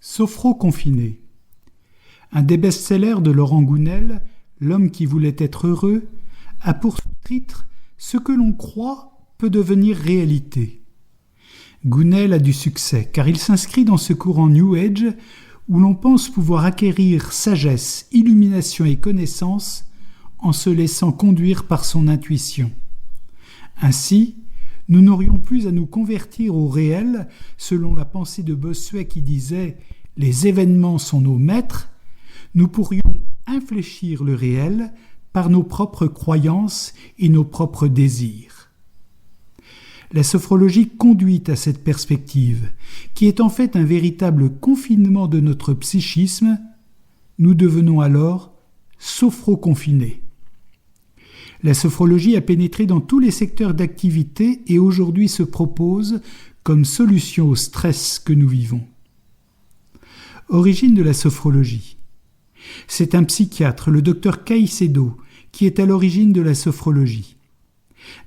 Sophro-confiné. Un des best-sellers de Laurent Gounel, L'homme qui voulait être heureux, a pour sous-titre « Ce que l'on croit peut devenir réalité ». Gounel a du succès car il s'inscrit dans ce courant New Age où l'on pense pouvoir acquérir sagesse, illumination et connaissance en se laissant conduire par son intuition. Ainsi, nous n'aurions plus à nous convertir au réel selon la pensée de Bossuet qui disait « Les événements sont nos maîtres », nous pourrions infléchir le réel par nos propres croyances et nos propres désirs. La sophrologie conduit à cette perspective, qui est en fait un véritable confinement de notre psychisme. Nous devenons alors sophro-confinés. La sophrologie a pénétré dans tous les secteurs d'activité et aujourd'hui se propose comme solution au stress que nous vivons. Origine de la sophrologie. C'est un psychiatre, le docteur Caicedo, qui est à l'origine de la sophrologie.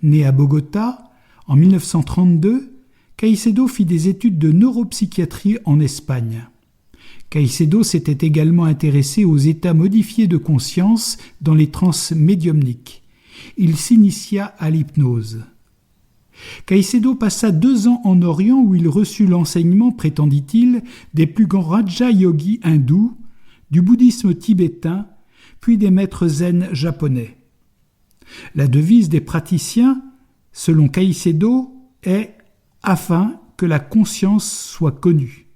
Né à Bogota, en 1932, Caicedo fit des études de neuropsychiatrie en Espagne. Caicedo s'était également intéressé aux états modifiés de conscience dans les transes médiumniques. Il s'initia à l'hypnose. Caicedo passa 2 ans en Orient où il reçut l'enseignement, prétendit-il, des plus grands Raja Yogis hindous, du bouddhisme tibétain, puis des maîtres zen japonais. La devise des praticiens, selon Caicedo, est « afin que la conscience soit connue ».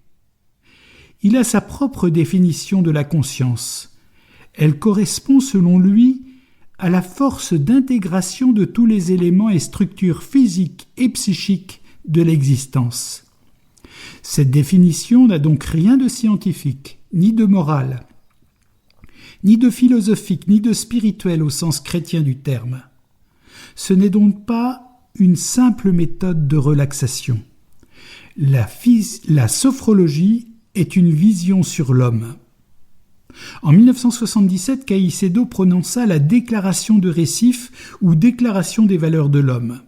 Il a sa propre définition de la conscience. Elle correspond, selon lui, à la force d'intégration de tous les éléments et structures physiques et psychiques de l'existence. Cette définition n'a donc rien de scientifique, ni de moral, ni de philosophique, ni de spirituel au sens chrétien du terme. Ce n'est donc pas une simple méthode de relaxation. La sophrologie est une vision sur l'homme. En 1977, Caicedo prononça la Déclaration de Recife ou Déclaration des valeurs de l'homme.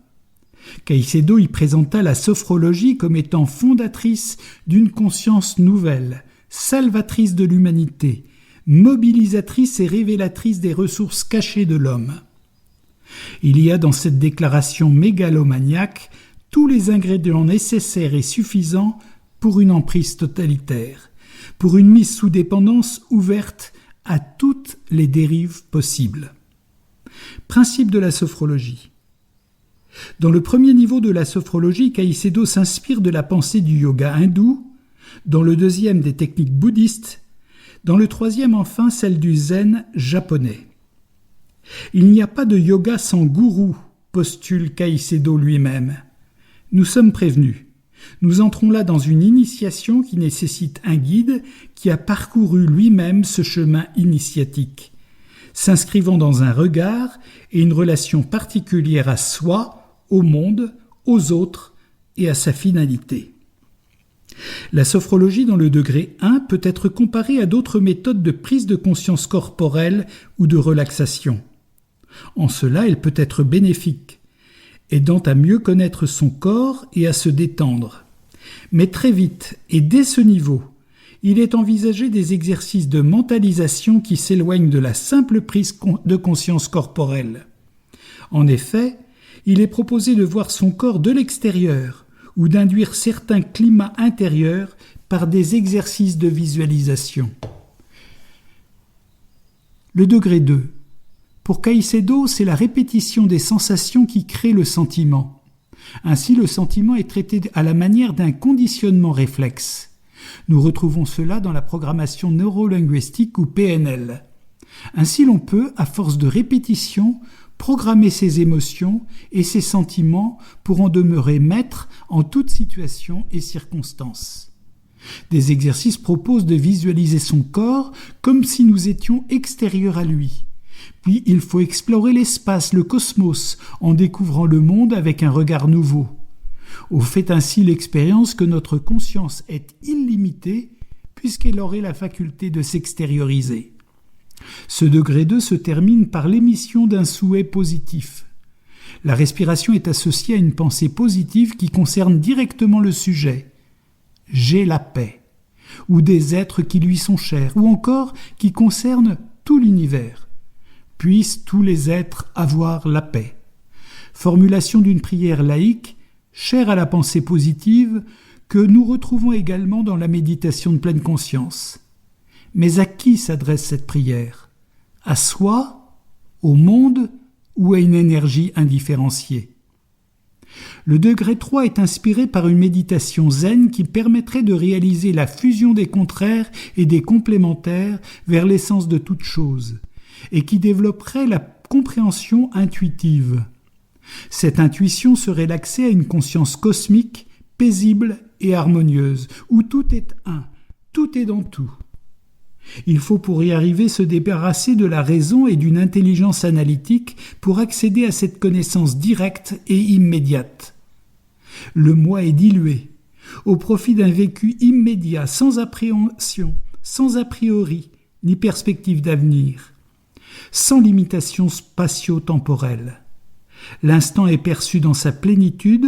Caicedo y présenta la sophrologie comme étant fondatrice d'une conscience nouvelle, salvatrice de l'humanité, mobilisatrice et révélatrice des ressources cachées de l'homme. Il y a dans cette déclaration mégalomaniaque tous les ingrédients nécessaires et suffisants pour une emprise totalitaire, pour une mise sous dépendance ouverte à toutes les dérives possibles. Principe de la sophrologie. Dans le premier niveau de la sophrologie, Caicedo s'inspire de la pensée du yoga hindou, dans le deuxième des techniques bouddhistes, dans le troisième enfin celle du zen japonais. Il n'y a pas de yoga sans gourou, postule Caicedo lui-même. Nous sommes prévenus. Nous entrons là dans une initiation qui nécessite un guide qui a parcouru lui-même ce chemin initiatique, s'inscrivant dans un regard et une relation particulière à soi, au monde, aux autres et à sa finalité. La sophrologie dans le degré 1 peut être comparée à d'autres méthodes de prise de conscience corporelle ou de relaxation. En cela, elle peut être bénéfique, aidant à mieux connaître son corps et à se détendre. Mais très vite, et dès ce niveau, il est envisagé des exercices de mentalisation qui s'éloignent de la simple prise de conscience corporelle. En effet, il est proposé de voir son corps de l'extérieur ou d'induire certains climats intérieurs par des exercices de visualisation. Le degré 2. Pour Caicedo, c'est la répétition des sensations qui crée le sentiment. Ainsi, le sentiment est traité à la manière d'un conditionnement réflexe. Nous retrouvons cela dans la programmation neurolinguistique ou PNL. Ainsi, l'on peut, à force de répétition, programmer ses émotions et ses sentiments pour en demeurer maître en toute situation et circonstance. Des exercices proposent de visualiser son corps comme si nous étions extérieurs à lui. Puis il faut explorer l'espace, le cosmos, en découvrant le monde avec un regard nouveau. On fait ainsi l'expérience que notre conscience est illimitée puisqu'elle aurait la faculté de s'extérioriser. Ce degré 2 se termine par l'émission d'un souhait positif. La respiration est associée à une pensée positive qui concerne directement le sujet. J'ai la paix. ou des êtres qui lui sont chers, ou encore qui concernent tout l'univers. Puissent tous les êtres avoir la paix. Formulation d'une prière laïque, chère à la pensée positive, que nous retrouvons également dans la méditation de pleine conscience. Mais à qui s'adresse cette prière ? À soi, au monde ou à une énergie indifférenciée ? Le degré 3 est inspiré par une méditation zen qui permettrait de réaliser la fusion des contraires et des complémentaires vers l'essence de toute chose, et qui développerait la compréhension intuitive. Cette intuition serait l'accès à une conscience cosmique, paisible et harmonieuse, où tout est un, tout est dans tout. Il faut pour y arriver se débarrasser de la raison et d'une intelligence analytique pour accéder à cette connaissance directe et immédiate. Le moi est dilué, au profit d'un vécu immédiat, sans appréhension, sans a priori, ni perspective d'avenir, sans limitation spatio-temporelle. L'instant est perçu dans sa plénitude,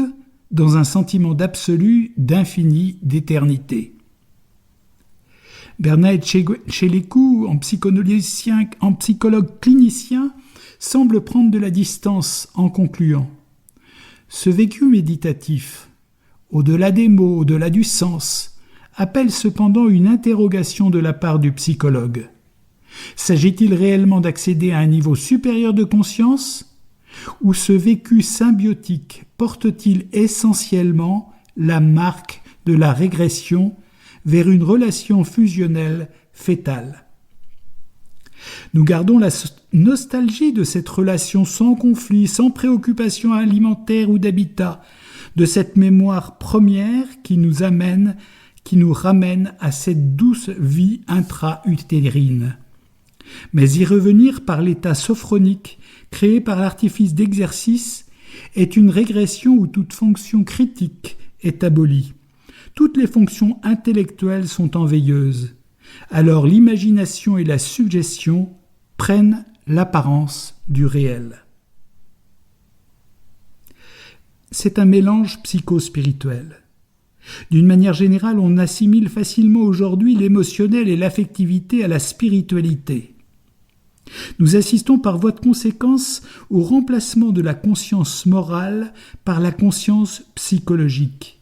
dans un sentiment d'absolu, d'infini, d'éternité. Bernard Chelekou, en psychologue clinicien, semble prendre de la distance en concluant « Ce vécu méditatif, au-delà des mots, au-delà du sens, appelle cependant une interrogation de la part du psychologue. S'agit-il réellement d'accéder à un niveau supérieur de conscience ? Ou ce vécu symbiotique porte-t-il essentiellement la marque de la régression vers une relation fusionnelle fétale ? Nous gardons la nostalgie de cette relation sans conflit, sans préoccupation alimentaire ou d'habitat, de cette mémoire première qui nous ramène à cette douce vie intra-utérine. Mais y revenir par l'état sophronique, créé par l'artifice d'exercice, est une régression où toute fonction critique est abolie. Toutes les fonctions intellectuelles sont en veilleuse. Alors l'imagination et la suggestion prennent l'apparence du réel. C'est un mélange psycho-spirituel. D'une manière générale, on assimile facilement aujourd'hui l'émotionnel et l'affectivité à la spiritualité. Nous assistons par voie de conséquence au remplacement de la conscience morale par la conscience psychologique.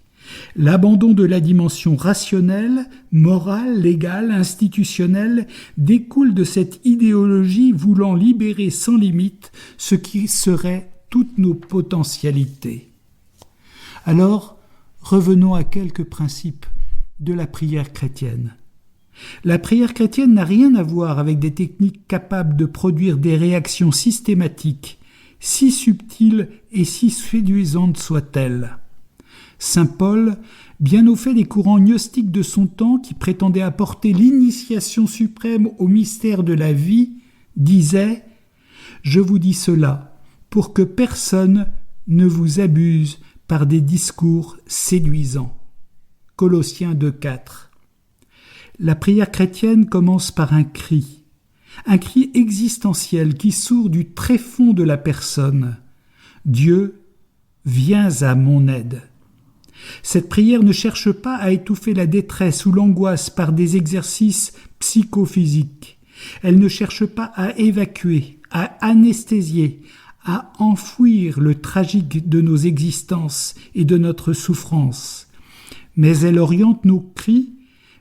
L'abandon de la dimension rationnelle, morale, légale, institutionnelle découle de cette idéologie voulant libérer sans limite ce qui serait toutes nos potentialités. Alors, revenons à quelques principes de la prière chrétienne. La prière chrétienne n'a rien à voir avec des techniques capables de produire des réactions systématiques, si subtiles et si séduisantes soient-elles. Saint Paul, bien au fait des courants gnostiques de son temps qui prétendaient apporter l'initiation suprême au mystère de la vie, disait « Je vous dis cela pour que personne ne vous abuse par des discours séduisants. » Colossiens 2,4. La prière chrétienne commence par un cri existentiel qui sourd du tréfond de la personne. Dieu, viens à mon aide. Cette prière ne cherche pas à étouffer la détresse ou l'angoisse par des exercices psychophysiques. Elle ne cherche pas à évacuer, à anesthésier, à enfouir le tragique de nos existences et de notre souffrance. Mais elle oriente nos cris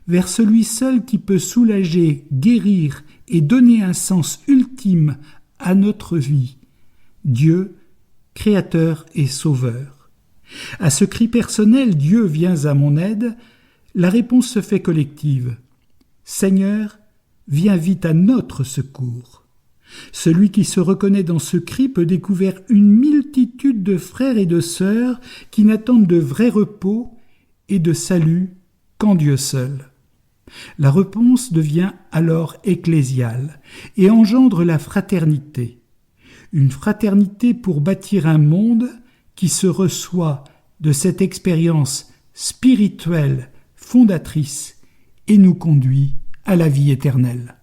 vers celui seul qui peut soulager, guérir et donner un sens ultime à notre vie, Dieu, Créateur et Sauveur. À ce cri personnel « Dieu, viens à mon aide », la réponse se fait collective. « Seigneur, viens vite à notre secours ». Celui qui se reconnaît dans ce cri peut découvrir une multitude de frères et de sœurs qui n'attendent de vrai repos et de salut qu'en Dieu seul. La réponse devient alors ecclésiale et engendre la fraternité. Une fraternité pour bâtir un monde qui se reçoit de cette expérience spirituelle fondatrice et nous conduit à la vie éternelle.